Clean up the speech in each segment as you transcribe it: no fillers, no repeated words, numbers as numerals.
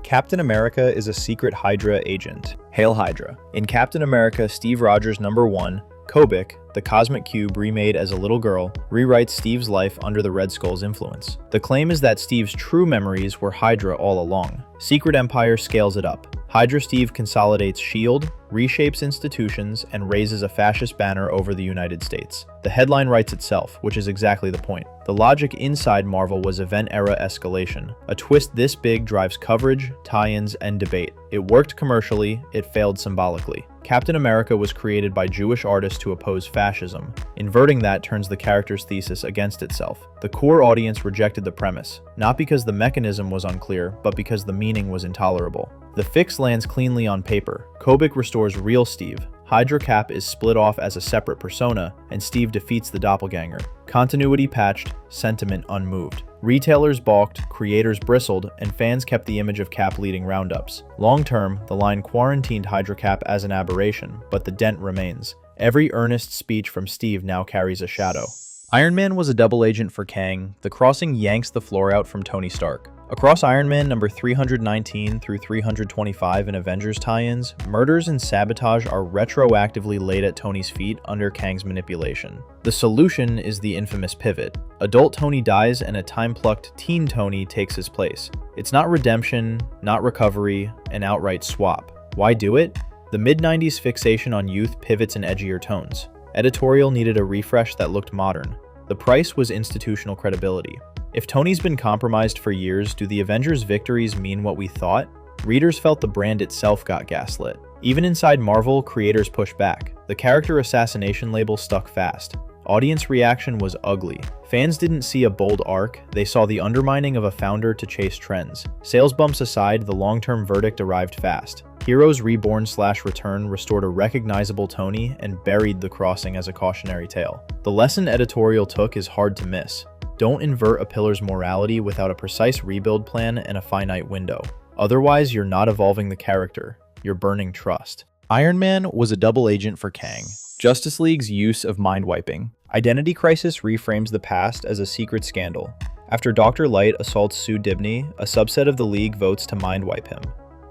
Captain America is a secret Hydra agent. Hail Hydra. In Captain America Steve Rogers #1, Kobik, the cosmic cube remade as a little girl, rewrites Steve's life under the Red Skull's influence. The claim is that Steve's true memories were Hydra all along. Secret Empire scales it up. Hydra Steve consolidates S.H.I.E.L.D., reshapes institutions, and raises a fascist banner over the United States. The headline writes itself, which is exactly the point. The logic inside Marvel was event-era escalation. A twist this big drives coverage, tie-ins, and debate. It worked commercially, it failed symbolically. Captain America was created by Jewish artists to oppose fascism. Inverting that turns the character's thesis against itself. The core audience rejected the premise, not because the mechanism was unclear, but because the meaning was intolerable. The fix lands cleanly on paper. Kobik restores real Steve. Hydra Cap is split off as a separate persona, and Steve defeats the doppelganger. Continuity patched, sentiment unmoved. Retailers balked, creators bristled, and fans kept the image of Cap leading roundups. Long-term, the line quarantined Hydra Cap as an aberration, but the dent remains. Every earnest speech from Steve now carries a shadow. Iron Man was a double agent for Kang. The crossing yanks the floor out from Tony Stark. Across Iron Man number 319 through 325 in Avengers tie-ins, murders and sabotage are retroactively laid at Tony's feet under Kang's manipulation. The solution is the infamous pivot. Adult Tony dies and a time-plucked teen Tony takes his place. It's not redemption, not recovery, an outright swap. Why do it? The mid-90s fixation on youth pivots in edgier tones. Editorial needed a refresh that looked modern. The price was institutional credibility. If Tony's been compromised for years, do the Avengers' victories mean what we thought? Readers felt the brand itself got gaslit. Even inside Marvel, creators pushed back. The character assassination label stuck fast. Audience reaction was ugly. Fans didn't see a bold arc, they saw the undermining of a founder to chase trends. Sales bumps aside, the long-term verdict arrived fast. Heroes Reborn/Return restored a recognizable Tony and buried the crossing as a cautionary tale. The lesson editorial took is hard to miss. Don't invert a pillar's morality without a precise rebuild plan and a finite window. Otherwise, you're not evolving the character, you're burning trust. Iron Man was a double agent for Kang. Justice League's use of mind-wiping. Identity Crisis reframes the past as a secret scandal. After Dr. Light assaults Sue Dibney, a subset of the League votes to mind-wipe him.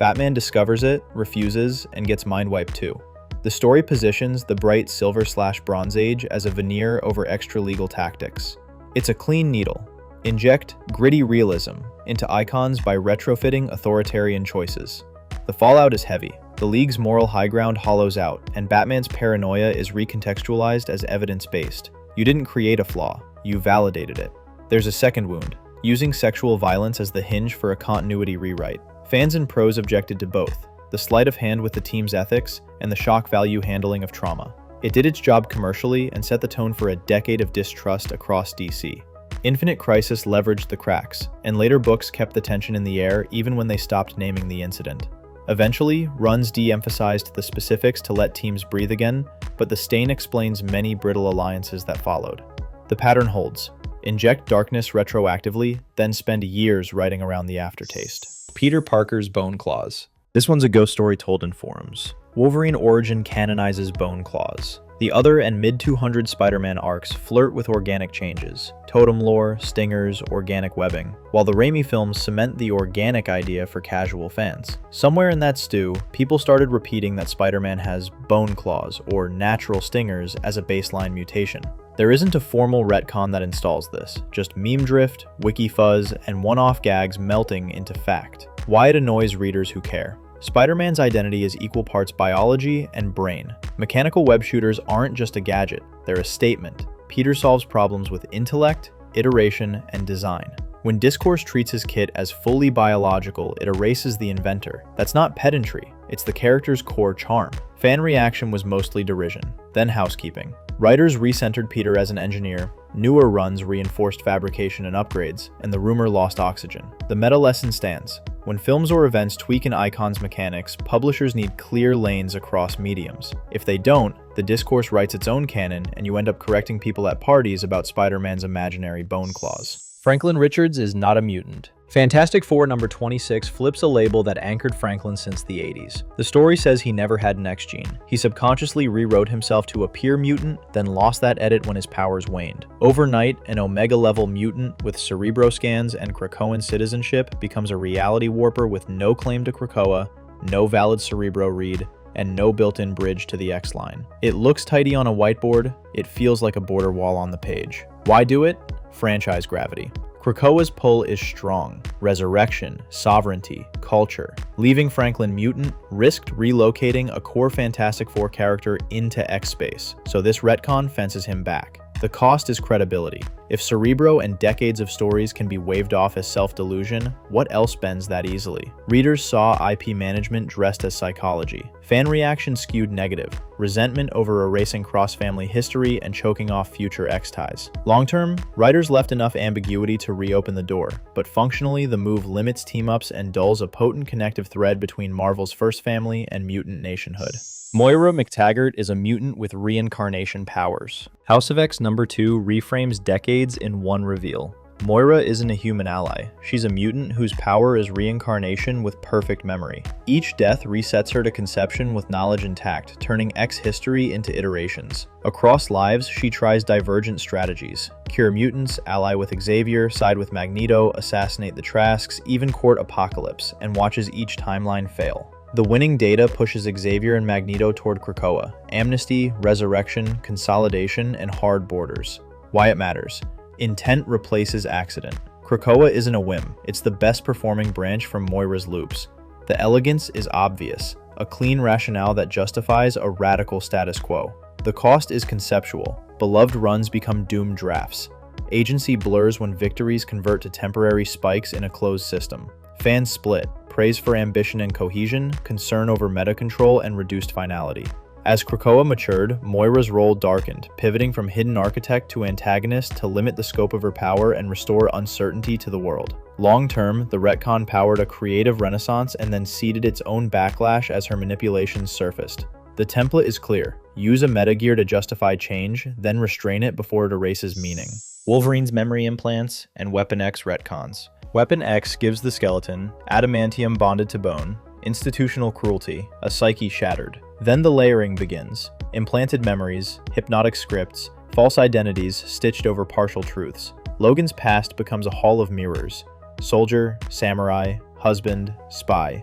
Batman discovers it, refuses, and gets mind-wiped too. The story positions the bright Silver/Bronze Age as a veneer over extra-legal tactics. It's a clean needle. Inject gritty realism into icons by retrofitting authoritarian choices. The fallout is heavy. The League's moral high ground hollows out, and Batman's paranoia is recontextualized as evidence-based. You didn't create a flaw, you validated it. There's a second wound, using sexual violence as the hinge for a continuity rewrite. Fans and pros objected to both, the sleight of hand with the team's ethics and the shock value handling of trauma. It did its job commercially and set the tone for a decade of distrust across DC. Infinite Crisis leveraged the cracks, and later books kept the tension in the air even when they stopped naming the incident. Eventually, runs de-emphasized the specifics to let teams breathe again, but the stain explains many brittle alliances that followed. The pattern holds. Inject darkness retroactively, then spend years writing around the aftertaste. Peter Parker's Bone Claws. This one's a ghost story told in forums. Wolverine origin canonizes bone claws. The other and mid-200 Spider-Man arcs flirt with organic changes, totem lore, stingers, organic webbing, while the Raimi films cement the organic idea for casual fans. Somewhere in that stew, people started repeating that Spider-Man has bone claws, or natural stingers, as a baseline mutation. There isn't a formal retcon that installs this, just meme drift, wiki fuzz, and one-off gags melting into fact. Why it annoys readers who care. Spider-Man's identity is equal parts biology and brain. Mechanical web shooters aren't just a gadget, they're a statement. Peter solves problems with intellect, iteration, and design. When discourse treats his kit as fully biological, it erases the inventor. That's not pedantry, it's the character's core charm. Fan reaction was mostly derision, then housekeeping. Writers recentered Peter as an engineer, newer runs reinforced fabrication and upgrades, and the rumor lost oxygen. The meta lesson stands. When films or events tweak an icon's mechanics, publishers need clear lanes across mediums. If they don't, the discourse writes its own canon, and you end up correcting people at parties about Spider-Man's imaginary bone claws. Franklin Richards is not a mutant. Fantastic Four number 26 flips a label that anchored Franklin since the 80s. The story says he never had an X gene. He subconsciously rewrote himself to appear mutant, then lost that edit when his powers waned. Overnight, an Omega-level mutant with Cerebro scans and Krakoan citizenship becomes a reality warper with no claim to Krakoa, no valid Cerebro read, and no built-in bridge to the X-line. It looks tidy on a whiteboard, it feels like a border wall on the page. Why do it? Franchise gravity. Krakoa's pull is strong. Resurrection, sovereignty, culture. Leaving Franklin mutant risked relocating a core Fantastic Four character into X-space, so this retcon fences him back. The cost is credibility. If Cerebro and decades of stories can be waved off as self-delusion, what else bends that easily? Readers saw IP management dressed as psychology. Fan reaction skewed negative, resentment over erasing cross-family history and choking off future X ties. Long-term, writers left enough ambiguity to reopen the door, but functionally the move limits team-ups and dulls a potent connective thread between Marvel's first family and mutant nationhood. Moira Mactaggert is a mutant with reincarnation powers. House of X number 2 reframes decades in one reveal. Moira isn't a human ally. She's a mutant whose power is reincarnation with perfect memory. Each death resets her to conception with knowledge intact, turning X history into iterations. Across lives, she tries divergent strategies. Cure mutants, ally with Xavier, side with Magneto, assassinate the Trasks, even court Apocalypse, and watches each timeline fail. The winning data pushes Xavier and Magneto toward Krakoa, amnesty, resurrection, consolidation, and hard borders. Why it matters. Intent replaces accident. Krakoa isn't a whim, it's the best performing branch from Moira's loops. The elegance is obvious, a clean rationale that justifies a radical status quo. The cost is conceptual. Beloved runs become doomed drafts. Agency blurs when victories convert to temporary spikes in a closed system. Fans split. Praise for ambition and cohesion, concern over meta control, and reduced finality. As Krakoa matured, Moira's role darkened, pivoting from hidden architect to antagonist to limit the scope of her power and restore uncertainty to the world. Long-term, the retcon powered a creative renaissance and then seeded its own backlash as her manipulations surfaced. The template is clear. Use a metagear to justify change, then restrain it before it erases meaning. Wolverine's memory implants and Weapon X retcons. Weapon X gives the skeleton adamantium bonded to bone, institutional cruelty, a psyche shattered. Then the layering begins. Implanted memories, hypnotic scripts, false identities stitched over partial truths. Logan's past becomes a hall of mirrors. Soldier, samurai, husband, spy.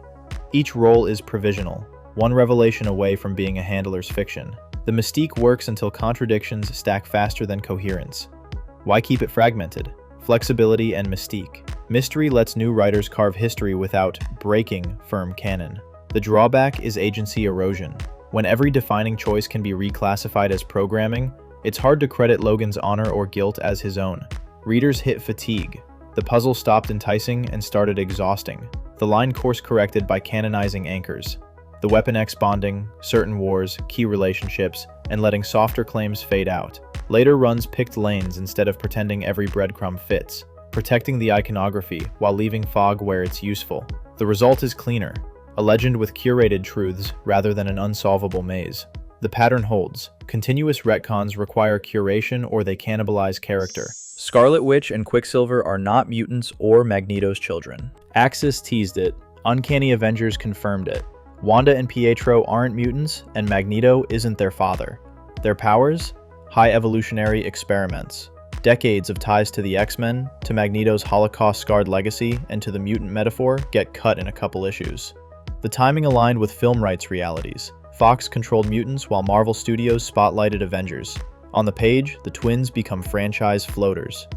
Each role is provisional, one revelation away from being a handler's fiction. The mystique works until contradictions stack faster than coherence. Why keep it fragmented? Flexibility and mystique. Mystery lets new writers carve history without breaking firm canon. The drawback is agency erosion. When every defining choice can be reclassified as programming, it's hard to credit Logan's honor or guilt as his own. Readers hit fatigue. The puzzle stopped enticing and started exhausting. The line course-corrected by canonizing anchors. The Weapon X bonding, certain wars, key relationships, and letting softer claims fade out. Later runs picked lanes instead of pretending every breadcrumb fits, protecting the iconography while leaving fog where it's useful. The result is cleaner, a legend with curated truths rather than an unsolvable maze. The pattern holds. Continuous retcons require curation or they cannibalize character. Scarlet Witch and Quicksilver are not mutants or Magneto's children. Axis teased it. Uncanny Avengers confirmed it. Wanda and Pietro aren't mutants, and Magneto isn't their father. Their powers? High evolutionary experiments. Decades of ties to the X-Men, to Magneto's Holocaust-scarred legacy, and to the mutant metaphor get cut in a couple issues. The timing aligned with film rights realities. Fox controlled mutants while Marvel Studios spotlighted Avengers. On the page, the twins become franchise floaters.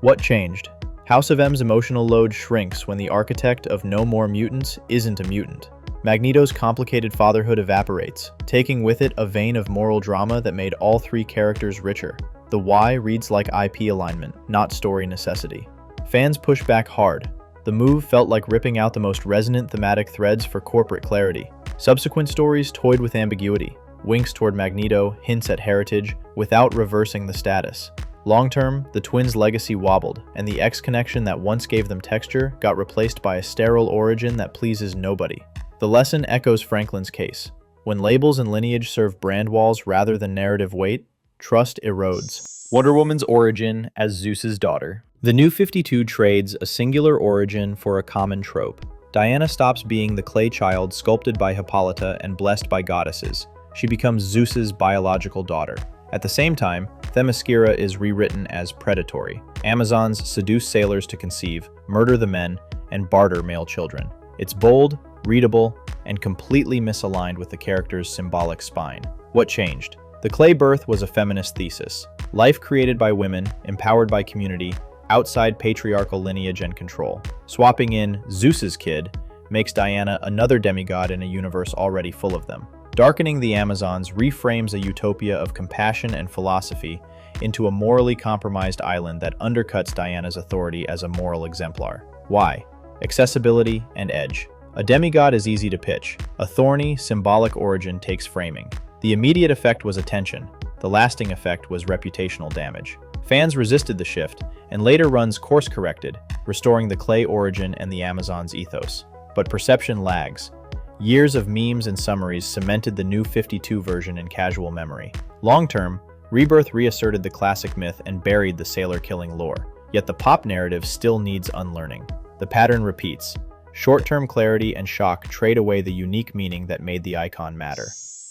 What changed? House of M's emotional load shrinks when the architect of no more mutants isn't a mutant. Magneto's complicated fatherhood evaporates, taking with it a vein of moral drama that made all three characters richer. The why reads like IP alignment, not story necessity. Fans push back hard. The move felt like ripping out the most resonant thematic threads for corporate clarity. Subsequent stories toyed with ambiguity, winks toward Magneto, hints at heritage, without reversing the status. Long-term, the twins' legacy wobbled, and the X connection that once gave them texture got replaced by a sterile origin that pleases nobody. The lesson echoes Franklin's case. When labels and lineage serve brand walls rather than narrative weight, trust erodes. Wonder Woman's origin as Zeus's daughter. The New 52 trades a singular origin for a common trope. Diana stops being the clay child sculpted by Hippolyta and blessed by goddesses. She becomes Zeus's biological daughter. At the same time, Themyscira is rewritten as predatory. Amazons seduce sailors to conceive, murder the men, and barter male children. It's bold, readable, and completely misaligned with the character's symbolic spine. What changed? The clay birth was a feminist thesis. Life created by women, empowered by community, outside patriarchal lineage and control. Swapping in Zeus's kid makes Diana another demigod in a universe already full of them. Darkening the Amazons reframes a utopia of compassion and philosophy into a morally compromised island that undercuts Diana's authority as a moral exemplar. Why? Accessibility and edge. A demigod is easy to pitch. A thorny, symbolic origin takes framing. The immediate effect was attention. The lasting effect was reputational damage. Fans resisted the shift, and later runs course-corrected, restoring the clay origin and the Amazons' ethos. But perception lags. Years of memes and summaries cemented the New 52 version in casual memory. Long-term, Rebirth reasserted the classic myth and buried the sailor-killing lore. Yet the pop narrative still needs unlearning. The pattern repeats. Short-term clarity and shock trade away the unique meaning that made the icon matter.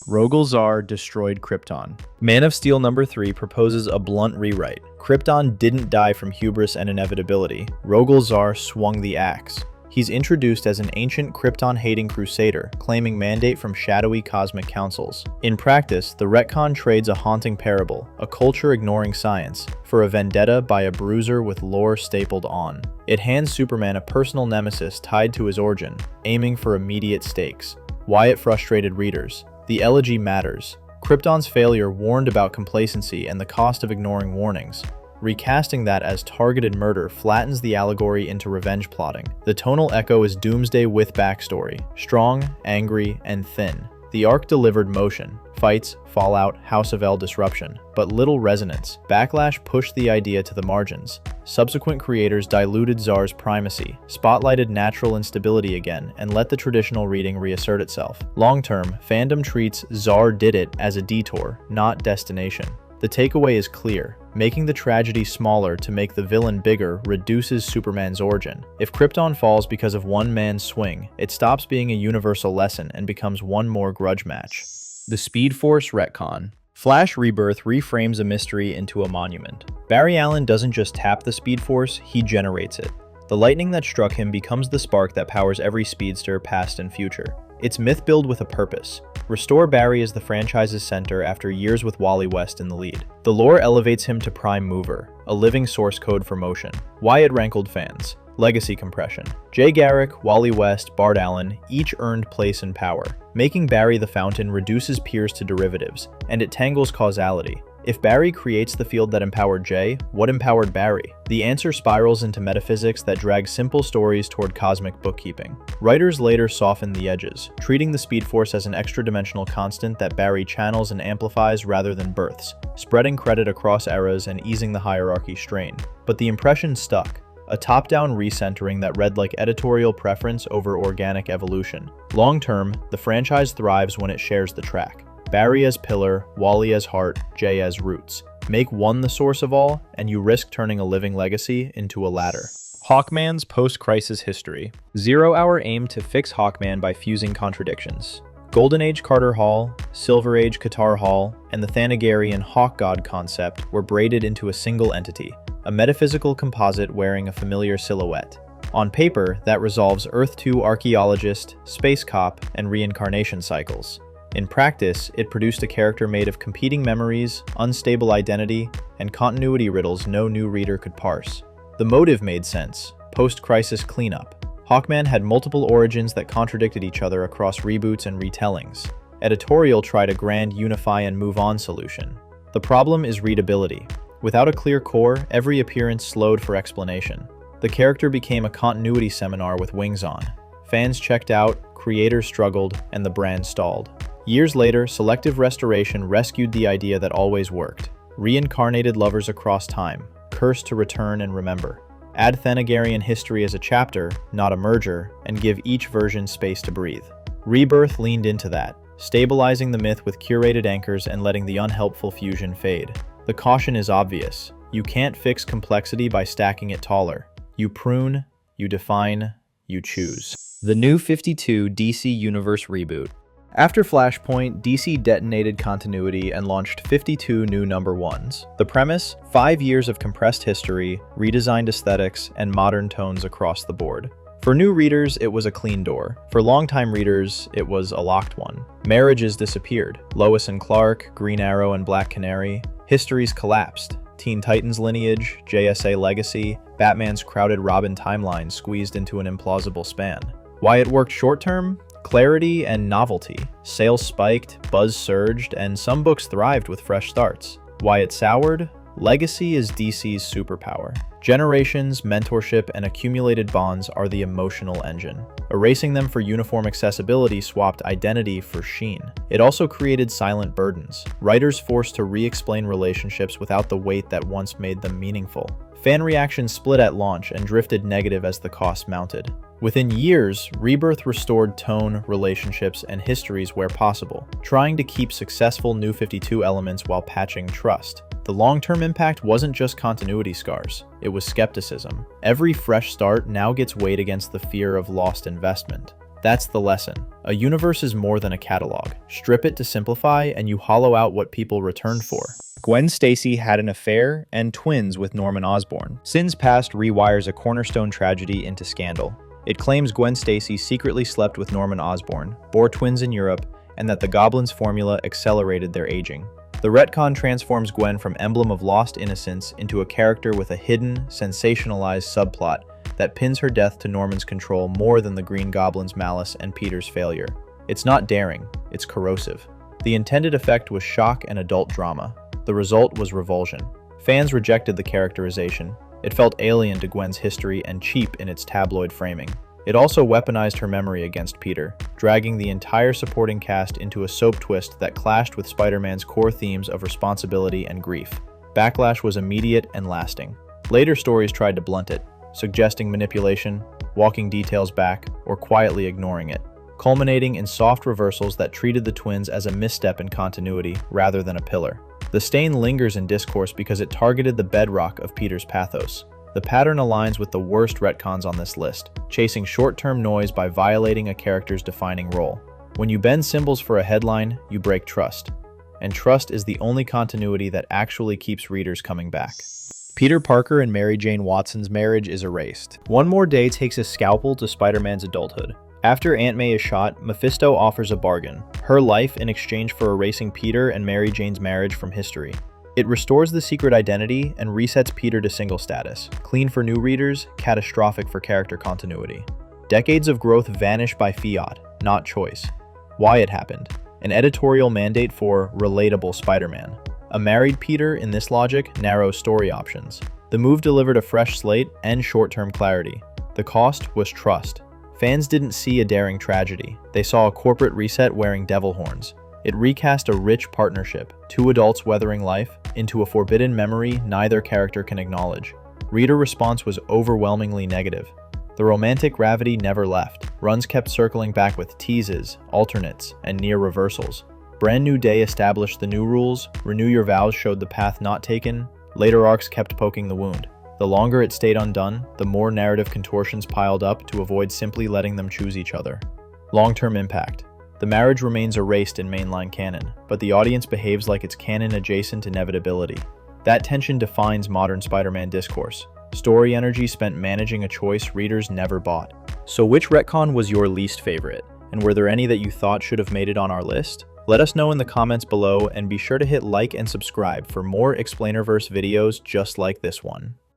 Rogol Zar destroyed Krypton. Man of Steel #3 proposes a blunt rewrite. Krypton didn't die from hubris and inevitability. Rogol Zar swung the axe. He's introduced as an ancient Krypton-hating crusader, claiming mandate from shadowy cosmic councils. In practice, the retcon trades a haunting parable, a culture ignoring science, for a vendetta by a bruiser with lore stapled on. It hands Superman a personal nemesis tied to his origin, aiming for immediate stakes. Why it frustrated readers. The elegy matters. Krypton's failure warned about complacency and the cost of ignoring warnings. Recasting that as targeted murder flattens the allegory into revenge plotting. The tonal echo is Doomsday with backstory, strong, angry, and thin. The arc delivered motion, fights, fallout, House of L disruption, but little resonance. Backlash pushed the idea to the margins. Subsequent creators diluted Zar's primacy, spotlighted natural instability again, and let the traditional reading reassert itself. Long-term, fandom treats Zar did it as a detour, not destination. The takeaway is clear. Making the tragedy smaller to make the villain bigger reduces Superman's origin. If Krypton falls because of one man's swing, it stops being a universal lesson and becomes one more grudge match. The Speed Force retcon. Flash Rebirth reframes a mystery into a monument. Barry Allen doesn't just tap the Speed Force, he generates it. The lightning that struck him becomes the spark that powers every speedster, past and future. It's myth-build with a purpose. Restore Barry as the franchise's center after years with Wally West in the lead. The lore elevates him to prime mover, a living source code for motion. Why it rankled fans. Legacy compression. Jay Garrick, Wally West, Bart Allen each earned place and power. Making Barry the fountain reduces peers to derivatives, and it tangles causality. If Barry creates the field that empowered Jay, what empowered Barry? The answer spirals into metaphysics that drag simple stories toward cosmic bookkeeping. Writers later softened the edges, treating the Speed Force as an extra-dimensional constant that Barry channels and amplifies rather than births, spreading credit across eras and easing the hierarchy strain. But the impression stuck. A top-down recentering that read like editorial preference over organic evolution. Long-term, the franchise thrives when it shares the track. Barry as pillar, Wally as heart, Jay as roots. Make one the source of all, and you risk turning a living legacy into a ladder. Hawkman's post-crisis history. Zero Hour aimed to fix Hawkman by fusing contradictions. Golden Age Carter Hall, Silver Age Qatar Hall, and the Thanagarian Hawk God concept were braided into a single entity, a metaphysical composite wearing a familiar silhouette. On paper, that resolves Earth 2 archaeologist, space cop, and reincarnation cycles. In practice, it produced a character made of competing memories, unstable identity, and continuity riddles no new reader could parse. The motive made sense: post-crisis cleanup. Hawkman had multiple origins that contradicted each other across reboots and retellings. Editorial tried a grand unify and move on solution. The problem is readability. Without a clear core, every appearance slowed for explanation. The character became a continuity seminar with wings on. Fans checked out, creators struggled, and the brand stalled. Years later, selective restoration rescued the idea that always worked. Reincarnated lovers across time, cursed to return and remember. Add Thanagarian history as a chapter, not a merger, and give each version space to breathe. Rebirth leaned into that, stabilizing the myth with curated anchors and letting the unhelpful fusion fade. The caution is obvious. You can't fix complexity by stacking it taller. You prune, you define, you choose. The New 52 DC Universe reboot. After Flashpoint, DC detonated continuity and launched 52 new number ones. The premise? 5 years of compressed history, redesigned aesthetics, and modern tones across the board. For new readers, it was a clean door. For longtime readers, it was a locked one. Marriages disappeared. Lois and Clark, Green Arrow and Black Canary. Histories collapsed. Teen Titans lineage, JSA legacy, Batman's crowded Robin timeline squeezed into an implausible span. Why it worked short-term? Clarity and novelty. Sales spiked, buzz surged, and some books thrived with fresh starts. Why it soured? Legacy is DC's superpower. Generations, mentorship, and accumulated bonds are the emotional engine. Erasing them for uniform accessibility swapped identity for sheen. It also created silent burdens. Writers forced to re-explain relationships without the weight that once made them meaningful. Fan reactions split at launch and drifted negative as the cost mounted. Within years, Rebirth restored tone, relationships, and histories where possible, trying to keep successful New 52 elements while patching trust. The long-term impact wasn't just continuity scars, it was skepticism. Every fresh start now gets weighed against the fear of lost investment. That's the lesson. A universe is more than a catalog. Strip it to simplify, and you hollow out what people returned for. Gwen Stacy had an affair and twins with Norman Osborn. Sins Past rewires a cornerstone tragedy into scandal. It claims Gwen Stacy secretly slept with Norman Osborn, bore twins in Europe, and that the Goblin's formula accelerated their aging. The retcon transforms Gwen from emblem of lost innocence into a character with a hidden, sensationalized subplot that pins her death to Norman's control more than the Green Goblin's malice and Peter's failure. It's not daring, it's corrosive. The intended effect was shock and adult drama. The result was revulsion. Fans rejected the characterization. It felt alien to Gwen's history and cheap in its tabloid framing. It also weaponized her memory against Peter, dragging the entire supporting cast into a soap twist that clashed with Spider-Man's core themes of responsibility and grief. Backlash was immediate and lasting. Later stories tried to blunt it, suggesting manipulation, walking details back, or quietly ignoring it, culminating in soft reversals that treated the twins as a misstep in continuity rather than a pillar. The stain lingers in discourse because it targeted the bedrock of Peter's pathos. The pattern aligns with the worst retcons on this list, chasing short-term noise by violating a character's defining role. When you bend symbols for a headline, you break trust. And trust is the only continuity that actually keeps readers coming back. Peter Parker and Mary Jane Watson's marriage is erased. One more day takes a scalpel to Spider-Man's adulthood. After Aunt May is shot, Mephisto offers a bargain, her life in exchange for erasing Peter and Mary Jane's marriage from history. It restores the secret identity and resets Peter to single status, clean for new readers, catastrophic for character continuity. Decades of growth vanish by fiat, not choice. Why it happened? An editorial mandate for relatable Spider-Man. A married Peter, in this logic, narrows story options. The move delivered a fresh slate and short-term clarity. The cost was trust. Fans didn't see a daring tragedy. They saw a corporate reset wearing devil horns. It recast a rich partnership, two adults weathering life, into a forbidden memory neither character can acknowledge. Reader response was overwhelmingly negative. The romantic gravity never left. Runs kept circling back with teases, alternates, and near reversals. Brand New Day established the new rules, Renew Your Vows showed the path not taken, later arcs kept poking the wound. The longer it stayed undone, the more narrative contortions piled up to avoid simply letting them choose each other. Long-term impact. The marriage remains erased in mainline canon, but the audience behaves like it's canon-adjacent inevitability. That tension defines modern Spider-Man discourse. Story energy spent managing a choice readers never bought. So which retcon was your least favorite? And were there any that you thought should have made it on our list? Let us know in the comments below, and be sure to hit like and subscribe for more Explainerverse videos just like this one.